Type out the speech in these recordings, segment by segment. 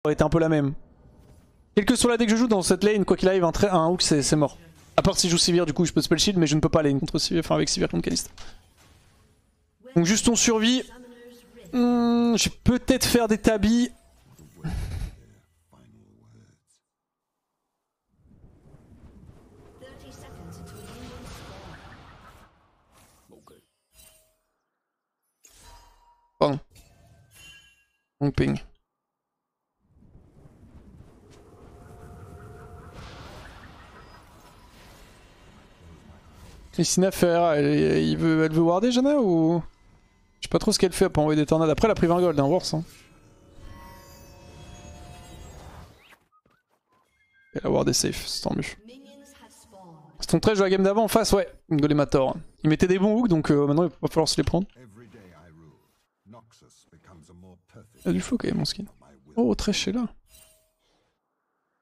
aurait été un peu la même. Quelle que soit la deck que je joue dans cette lane, quoi qu'il arrive, un hook c'est mort. À part si je joue Sivir, du coup je peux spell shield, mais je ne peux pas lane contre Sivir, enfin avec Sivir contre Kalista. Donc juste on survit. Je vais peut-être faire des tabis. Pardon. Long ping. Christina Ferrer, elle veut warder Janna ou... Je sais pas trop ce qu'elle fait pour envoyer des tornades. Après elle a pris 20 gold, hein, worse. Hein. Elle a wardé safe, c'est tant mieux. Stone 13 joue la game d'avant en face, ouais, Golemator. Il mettait des bons hooks donc maintenant il va pas falloir se les prendre. Il y a du flow quand même mon skin. Oh, Thresh est là.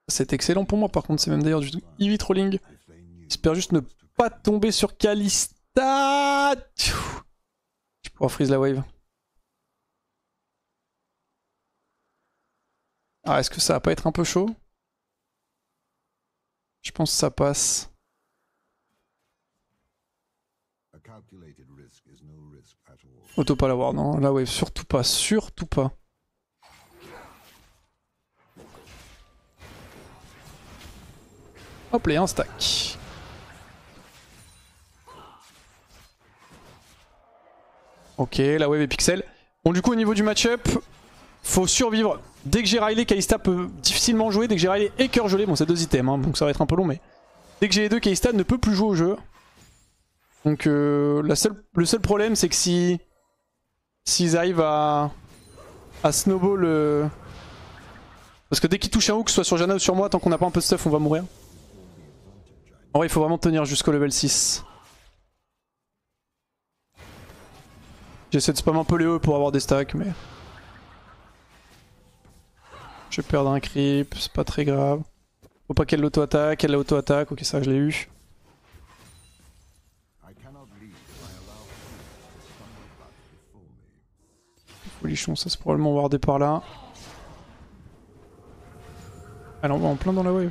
C'est excellent pour moi par contre, c'est même d'ailleurs du heavy trolling. J'espère juste ne pas tomber sur Kalista. Je pourrais freeze la wave. Ah, est-ce que ça va pas être un peu chaud? Je pense que ça passe. Auto pas la ward, non, la wave, surtout pas, surtout pas. Hop, les un stack. Ok, la wave est pixel. Bon, du coup, au niveau du match-up, faut survivre. Dès que j'ai Riley, Kalista peut difficilement jouer. Dès que j'ai Riley et cœur gelé, bon, c'est 2 items, hein, donc ça va être un peu long, mais dès que j'ai les deux, Kalista ne peut plus jouer au jeu. Donc, le seul problème, c'est que s'ils arrivent à snowball. Parce que dès qu'ils touchent un hook, soit sur Janna ou sur moi, tant qu'on n'a pas un peu de stuff, on va mourir. En vrai, il faut vraiment tenir jusqu'au level 6. J'essaie de spam un peu les E pour avoir des stacks, mais... Je vais perdre un creep, c'est pas très grave. Faut pas qu'elle l'auto-attaque, elle l'auto-attaque, ok ça je l'ai eu. Folichon, ça c'est probablement wardé par là. Elle envoie en plein dans la wave.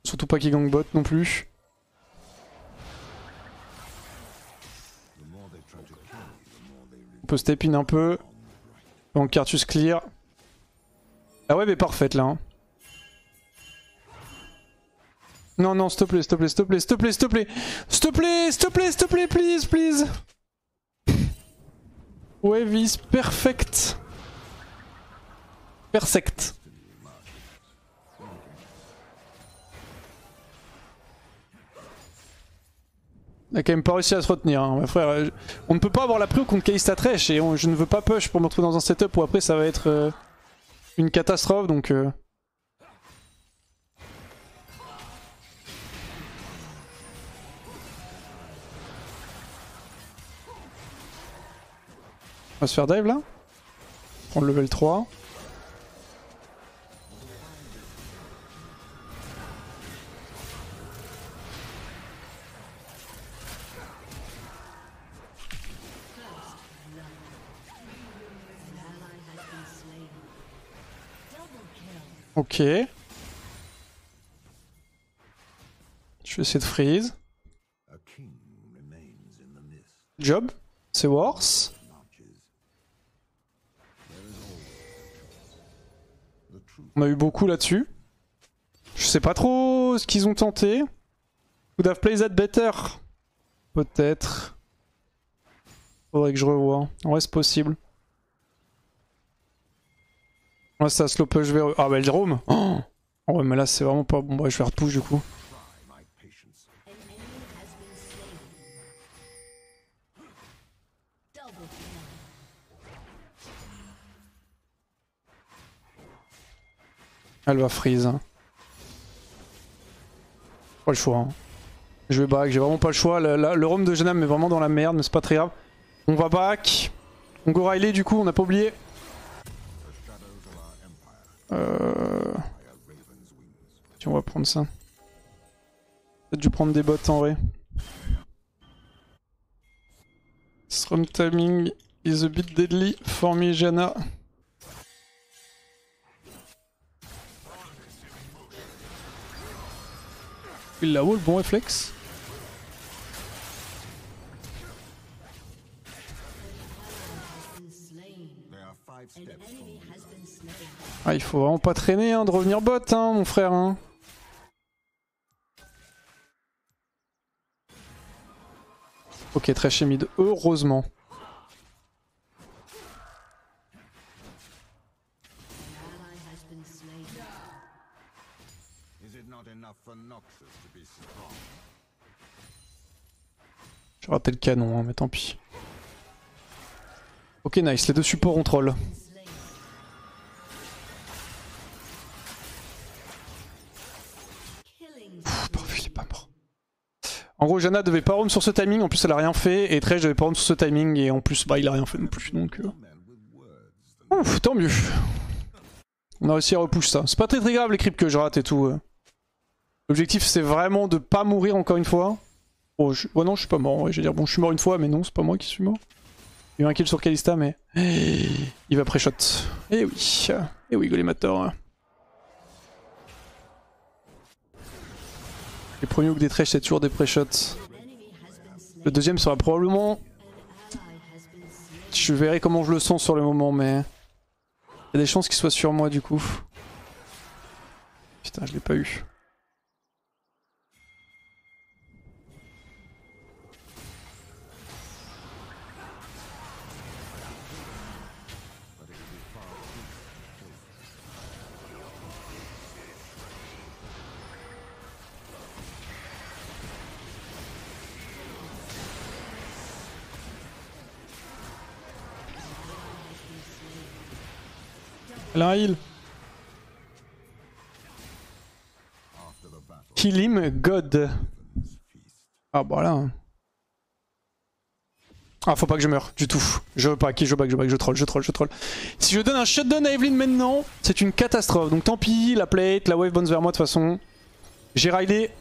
Surtout pas qu'il gank bot non plus. On peut step in un peu. Donc Cartus clear. La wave est parfaite là. Hein. Non, non, s'il te plaît, s'il te plaît, s'il te plaît, s'il te plaît, s'il te plaît. S'il te plaît, s'il te plaît, s'il te plaît, please, please. Wave is perfect. Perfect. On a quand même pas réussi à se retenir, hein. Frère, on ne peut pas avoir la prio contre Kalista Thresh et je ne veux pas push pour me retrouver dans un setup où après ça va être une catastrophe donc... On va se faire dive là. Prendre le level 3. Ok. Je vais essayer de freeze. Job. C'est worse. On a eu beaucoup là-dessus. Je sais pas trop ce qu'ils ont tenté. Would have played that better. Peut-être. Faudrait que je revoie. En vrai c'est possible. Ouais, ça slow push vers eux. Ah bah le roam. Oh ouais mais là c'est vraiment pas bon. Bah je vais repush du coup. Elle va freeze. Pas le choix. Hein. Je vais back, j'ai vraiment pas le choix. Le roam de Janna me met vraiment dans la merde, mais c'est pas très grave. On va back. On go Riley du coup, on n'a pas oublié. Tiens, on va prendre ça. Peut-être dû prendre des bots en vrai. Strum timing is a bit deadly for me, Janna. Il l'a haut le bon réflexe. Ah, il faut vraiment pas traîner hein, de revenir bot hein, mon frère hein. Ok, très chez mid, heureusement. J'ai raté le canon, hein, mais tant pis. Ok, nice, les deux supports on troll. Parfait, il est pas mort. En gros, Janna devait pas roam sur ce timing, en plus elle a rien fait, et Thresh devait pas roam sur ce timing, et en plus, bah il a rien fait non plus, donc... Ouf, tant mieux. On a réussi à repush ça. C'est pas très grave les creeps que je rate et tout. L'objectif c'est vraiment de pas mourir encore une fois. Oh, ouais non, je suis pas mort, ouais, je vais dire bon je suis mort une fois, mais non, c'est pas moi qui suis mort. Il y a eu un kill sur Kalista, mais... Il va pré-shot. Eh oui, Golémator. Les premiers hooks des Thresh c'est toujours des pré-shots. Le deuxième sera probablement... Je verrai comment je le sens sur le moment, mais... Il y a des chances qu'il soit sur moi du coup. Putain, je l'ai pas eu. Elle a un heal. Kill him, God. Ah bah là. Ah faut pas que je meure du tout. Je veux pas, je troll. Si je donne un shutdown à Evelyn maintenant, c'est une catastrophe. Donc tant pis, la plate, la wave bounce vers moi de toute façon. J'ai Riley.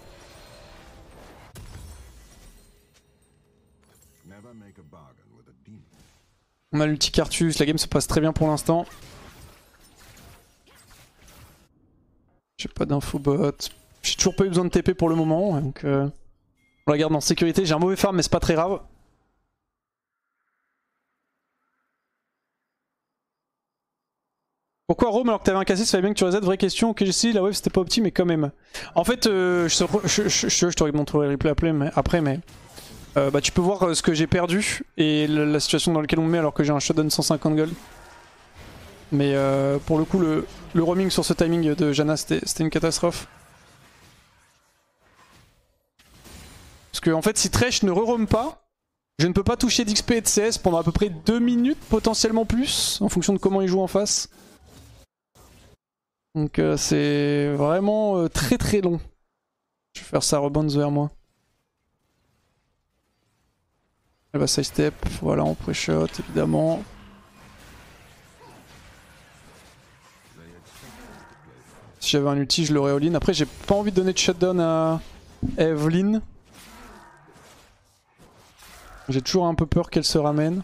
On a l'ulti Cartus, la game se passe très bien pour l'instant. J'ai pas d'info bot. J'ai toujours pas eu besoin de TP pour le moment, donc on la garde en sécurité. J'ai un mauvais farm mais c'est pas très grave. Pourquoi Rome alors que t'avais un cassé, ça fallait bien que tu reset? Vraie question, ok si la wave c'était pas opti mais quand même. En fait je te montrerai le replay après mais bah, tu peux voir ce que j'ai perdu et la situation dans laquelle on me met alors que j'ai un shutdown 150 gold. Mais pour le coup le roaming sur ce timing de Janna c'était une catastrophe. Parce que en fait si Thresh ne re-roam pas, je ne peux pas toucher d'XP et de CS pendant à peu près 2 minutes, potentiellement plus, en fonction de comment il joue en face. Donc c'est vraiment très très long. Je vais faire ça rebounce vers moi. Elle va sidestep, voilà en pré-shot évidemment. Si j'avais un ulti je l'aurais all-in. Après j'ai pas envie de donner de shutdown à Evelyn. J'ai toujours un peu peur qu'elle se ramène.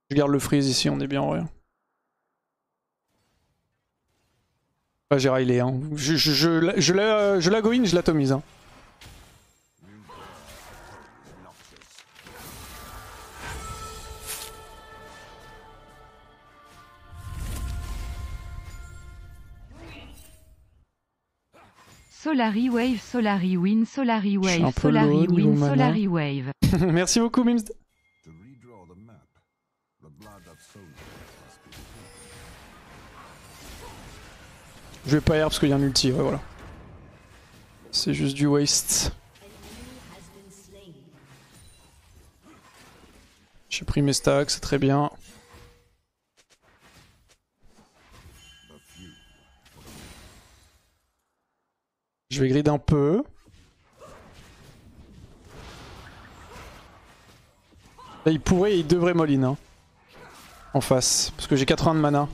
Je garde le freeze ici, on est bien en vrai. Ah, j'ai Riley, hein. Je la go in, je l'atomise. Hein. Solary Wave, Solary Win, Solary Wave, Solary Win, Solary Wave. Merci beaucoup Mims. Je vais pas air parce qu'il y a un ulti, ouais voilà. C'est juste du waste. J'ai pris mes stacks, c'est très bien. Je vais grid un peu. Là il pourrait et il devrait moline hein, en face, parce que j'ai 80 de mana.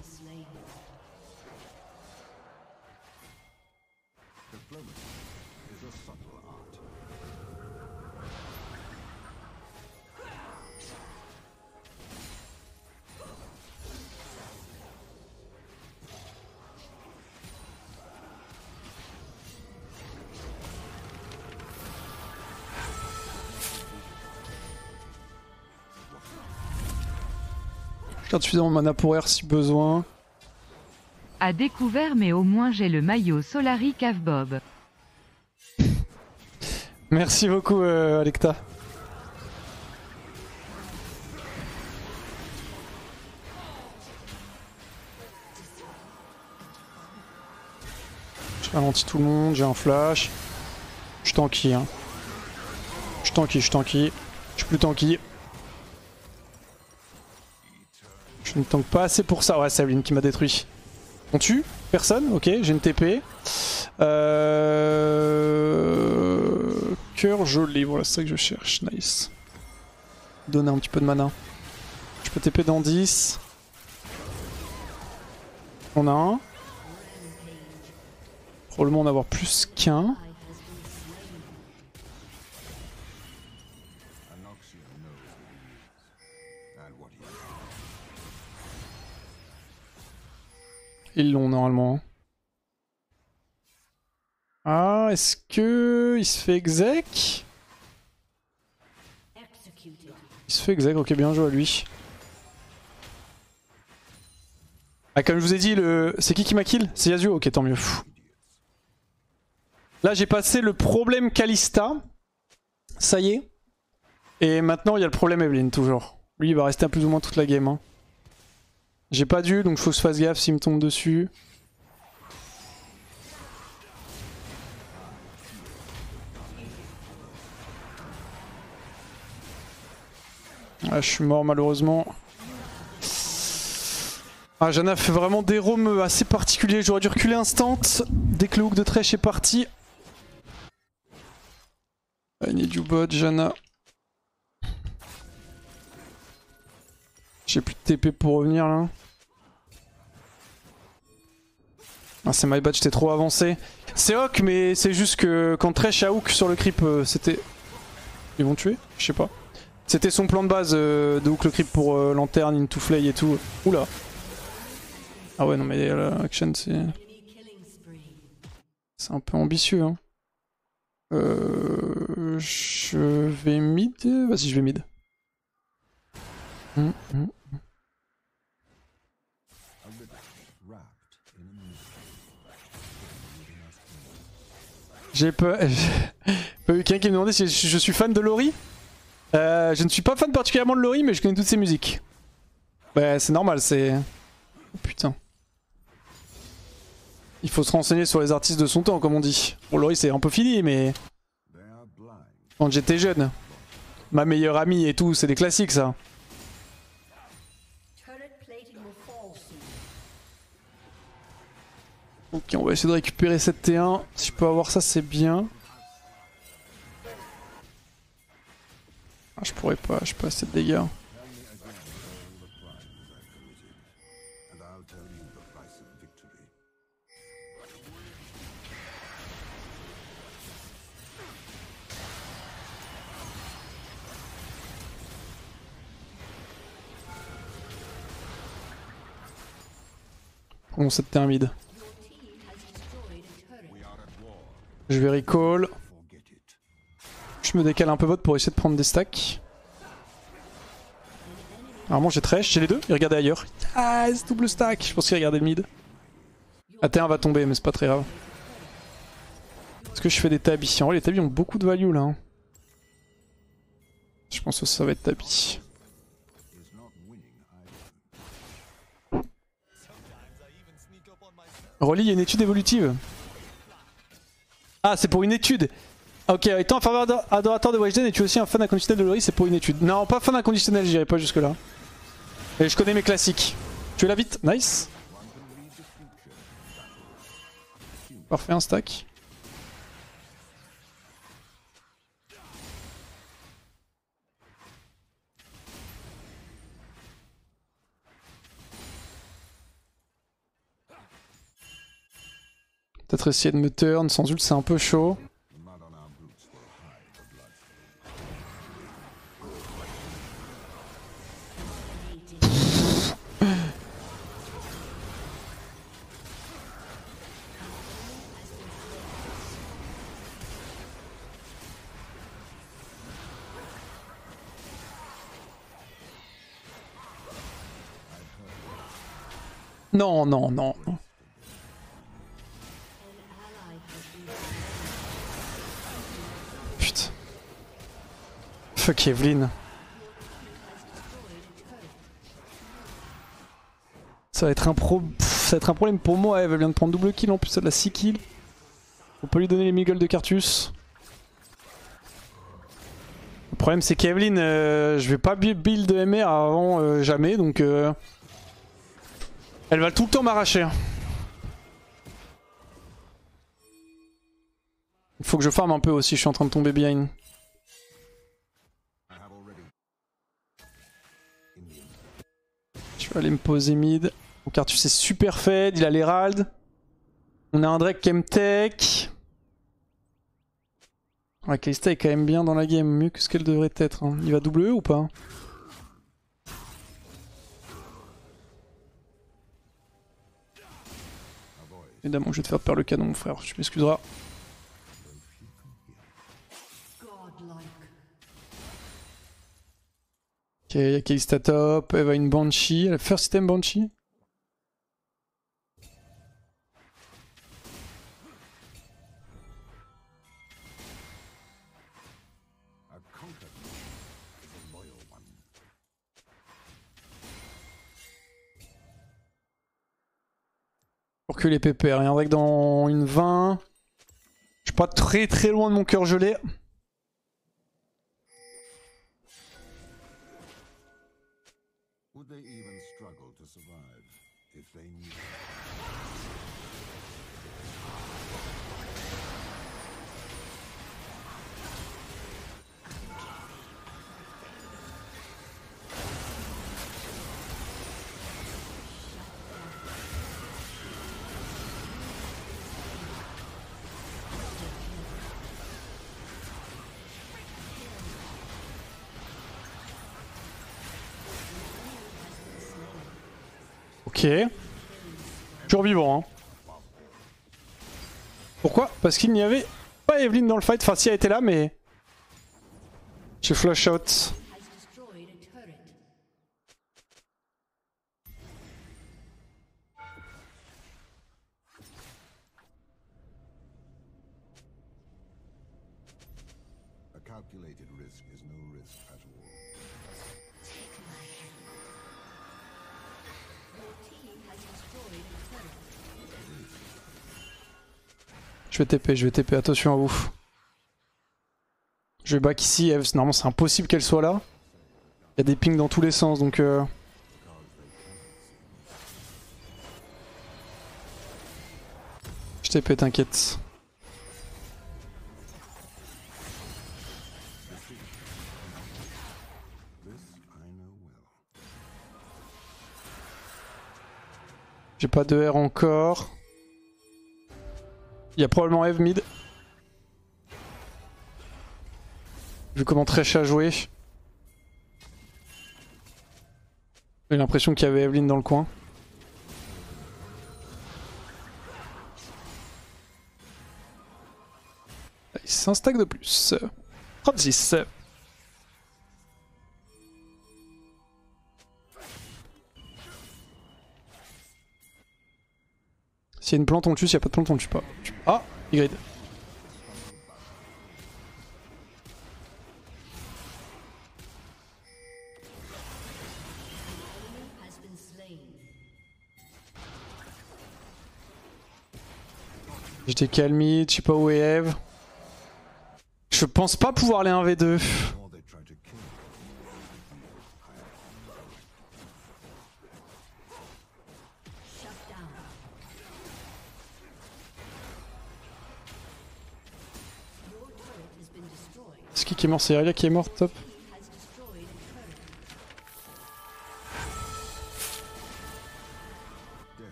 Je garde suffisamment de mana pour R si besoin. À découvert, mais au moins j'ai le maillot Solari Cave Bob. Merci beaucoup Alecta. Je ralentis tout le monde, j'ai un flash. Je suis tanky hein. Je suis tanky. Je suis plus tanky. Je ne tank pas assez pour ça. Ouais, c'est Evelyn qui m'a détruit. On tue? Personne? Ok, j'ai une TP. Cœur gelé, voilà, c'est ça que je cherche. Nice. Donner un petit peu de mana. Je peux TP dans 10. On a un. Probablement en avoir plus qu'un. Ils l'ont normalement. Ah, est-ce que il se fait exec? Il se fait exec, ok, bien joué à lui. Ah, comme je vous ai dit, c'est qui m'a kill? C'est Yasuo, ok, tant mieux. Là, j'ai passé le problème Kalista. Ça y est. Et maintenant, il y a le problème Evelyn, toujours. Lui, il va rester plus ou moins toute la game. Hein. J'ai pas dû, donc faut que je fasse gaffe s'il me tombe dessus. Ah, je suis mort malheureusement. Ah, Janna fait vraiment des roams assez particuliers. J'aurais dû reculer instant dès que le hook de Thresh est parti. I need you bot, Janna. J'ai plus de TP pour revenir là. Ah, c'est my bad, j'étais trop avancé. C'est hook, mais c'est juste que quand Thresh a hook sur le creep, c'était... Ils vont tuer? Je sais pas. C'était son plan de base de hook le creep pour lanterne, into flay et tout. Oula. Ah ouais, non mais l'action c'est... C'est un peu ambitieux hein. Je vais mid. Vas-y, je vais mid. J'ai pas eu quelqu'un qui me demandait si je suis fan de Lori. Je ne suis pas fan particulièrement de Lori, mais je connais toutes ses musiques. Bah, c'est normal, c'est... Oh, putain. Il faut se renseigner sur les artistes de son temps, comme on dit. Pour Lori, c'est un peu fini, mais... Quand j'étais jeune. Ma meilleure amie et tout, c'est des classiques, ça. Ok, on va essayer de récupérer cette T1. Si je peux avoir ça, c'est bien. Ah, je pourrais pas, j'ai pas assez de dégâts. Bon, cette T1 mid. Je vais recall. Je me décale un peu vote pour essayer de prendre des stacks. Normalement j'ai Thresh, j'ai les deux, il regardait ailleurs. Ah, c'est double stack, je pense qu'il regardait le mid. AT1 va tomber mais c'est pas très grave. Est-ce que je fais des tabis? En vrai les tabis ont beaucoup de value là. Hein. Je pense que ça va être tabis. Rolly, il y a une étude évolutive. Ah, c'est pour une étude. Ok, étant un fervent adorateur de Weshden et tu es aussi un fan inconditionnel de Lori, c'est pour une étude. Non, pas fan inconditionnel, j'irai pas jusque là. Et je connais mes classiques. Tu es là vite, nice. Parfait, un stack. Peut-être essayer de me turn, sans ult c'est un peu chaud. Non, non, non. Putain. Fuck Evelyn. Ça va être un problème pour moi. Elle vient de prendre double kill en plus, elle a 6 kills. On peut lui donner les migles de Cartus. Le problème c'est qu'Evelyn, je vais pas build de MR avant jamais, donc elle va tout le temps m'arracher. Il faut que je farm un peu aussi, je suis en train de tomber behind. Je vais aller me poser mid. Mon Cartus est super fed, il a l'Herald. On a un Drake Chemtech. Ouais, Kalista est quand même bien dans la game, mieux que ce qu'elle devrait être. Hein. Il va double E ou pas? Évidemment, je vais te faire perdre le canon, mon frère, tu m'excuseras. Ok, il y a Kalista top, elle va une Banshee. Elle a first item Banshee. Pour que les pépères, il y a un Drake dans une 20. Je suis pas très loin de mon cœur gelé. Ok. Survivant, hein. Pourquoi? Parce qu'il n'y avait pas Evelyn dans le fight. Enfin, si elle était là, mais... J'ai flush out. Je vais TP, attention à vous. Je vais back ici, Eve, normalement c'est impossible qu'elle soit là. Il y a des pings dans tous les sens donc... Je TP, t'inquiète. J'ai pas de R encore. Il y a probablement Eve mid. Vu comment Thresh a joué. J'ai l'impression qu'il y avait Evelyn dans le coin. Nice, un stack de plus. 36. S'il y a une plante on le tue, s'il n'y a pas de plante on le tue pas. Ah, Y. J'étais calmé, je sais pas où est Eve. Je pense pas pouvoir les 1v2. C'est qui est mort? C'est Irelia qui est mort, top.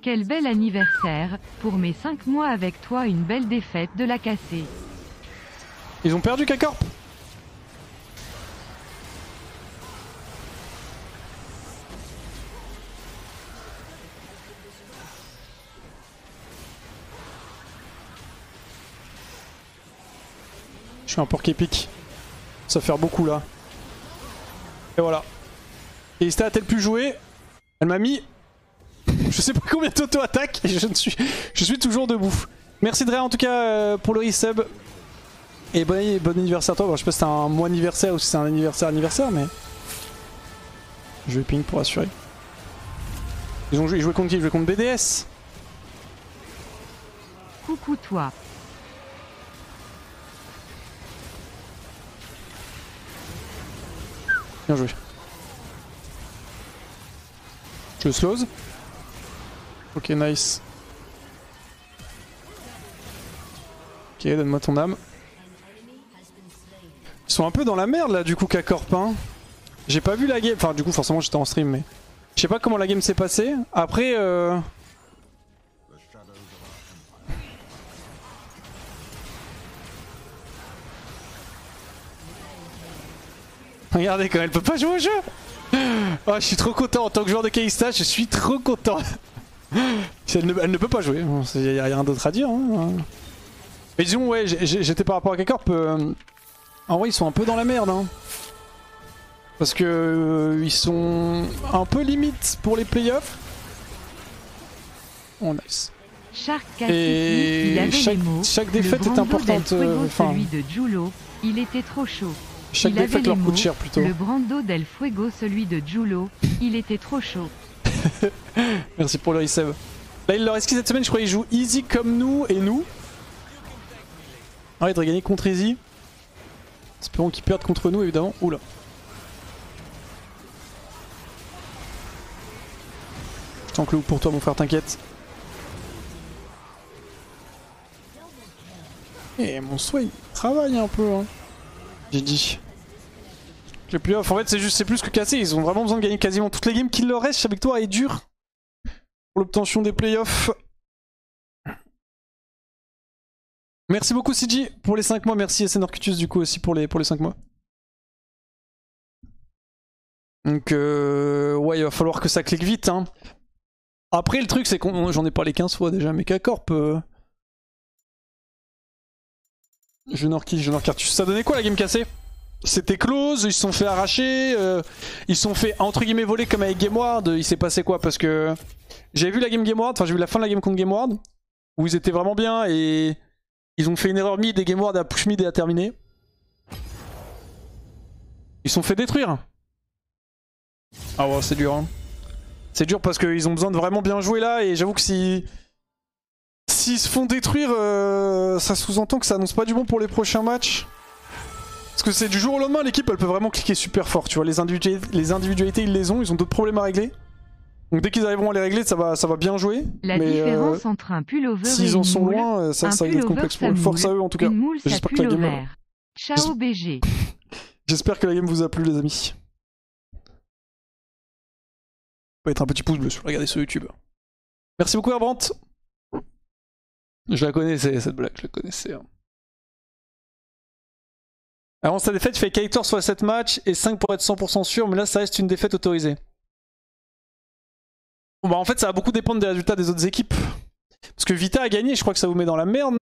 Quel bel anniversaire, pour mes 5 mois avec toi une belle défaite de la cassée. Ils ont perdu K-Corp. Je suis un porc épique. Ça va faire beaucoup là. Et voilà. Kalista a-t-elle pu jouer? Elle m'a mis... Je sais pas combien d'auto-attaque et je suis toujours debout. Merci Drea en tout cas pour le resub. Et bon anniversaire à toi. Bon, je sais pas si c'est un mois anniversaire ou si c'est un anniversaire mais... Je vais ping pour assurer. Ils jouaient contre qui? Ils jouaient contre BDS. Coucou toi. Bien joué. Je le slows. Ok, nice. Ok, donne-moi ton âme. Ils sont un peu dans la merde là du coup K-Corp hein. J'ai pas vu la game, enfin du coup forcément j'étais en stream mais... Je sais pas comment la game s'est passée. Après Regardez quand elle peut pas jouer au jeu. Oh, je suis trop content en tant que joueur de Kalista, je suis trop content. Elle ne peut pas jouer, il n'y a rien d'autre à dire. Hein. Mais disons, ouais, j'étais par rapport à K-Corp. En vrai, ils sont un peu dans la merde. Hein. Parce que ils sont un peu limite pour les playoffs. Oh, nice. Et chaque défaite est importante. Celui de Julo, il était trop chaud. Chaque défaite leur coûte cher plutôt. Le Brando del Fuego, celui de Julo, il était trop chaud. Merci pour le resave. Là il leur reste qui cette semaine? Je crois qu'ils jouent Easy comme nous et nous. Ah ouais, ils devraient gagner contre Easy. Espérons qu'ils perdent contre nous évidemment. Oula. Je t'enclou pour toi mon frère, t'inquiète. Et mon Sway travaille un peu hein. J'ai dit. Les playoffs, en fait c'est plus que cassé, ils ont vraiment besoin de gagner quasiment toutes les games qu'il leur reste. Chaque victoire est dure pour l'obtention des playoffs. Merci beaucoup CG pour les 5 mois, merci SN Orcutus du coup aussi pour les 5 mois. Donc ouais il va falloir que ça clique vite hein. Après le truc c'est qu'on j'en ai parlé 15 fois déjà, mais K-Corp... Junior Cartus, ça donnait quoi la game cassée? C'était close, ils se sont fait arracher, ils se sont fait entre guillemets voler comme avec Gameward. Il s'est passé quoi? Parce que j'ai vu la game Gameward, enfin j'ai vu la fin de la game contre Gameward, où ils étaient vraiment bien et ils ont fait une erreur mid et Gameward a push mid et a terminé. Ils se sont fait détruire. Ah ouais c'est dur hein. C'est dur parce qu'ils ont besoin de vraiment bien jouer là et j'avoue que s'ils se font détruire, ça sous-entend que ça annonce pas du bon pour les prochains matchs. Parce que c'est du jour au lendemain, l'équipe elle peut vraiment cliquer super fort, tu vois, les individualités ils les ont d'autres problèmes à régler. Donc dès qu'ils arriveront à les régler, ça va bien jouer. La différence entre un pullover s'ils en sont loin, ça va être complexe pour eux. Force à eux en tout cas. J'espère que la game... Ciao BG. J'espère que la game vous a plu les amis. Vous pouvez être un petit pouce bleu sur regarder sur YouTube. Merci beaucoup Herbrandt. Je la connaissais cette blague, je la connaissais. Hein. Avant sa défaite, il fait Kaitor sur 7 matchs et 5 pour être 100% sûr, mais là ça reste une défaite autorisée. Bon bah en fait ça va beaucoup dépendre des résultats des autres équipes. Parce que Vita a gagné, je crois que ça vous met dans la merde.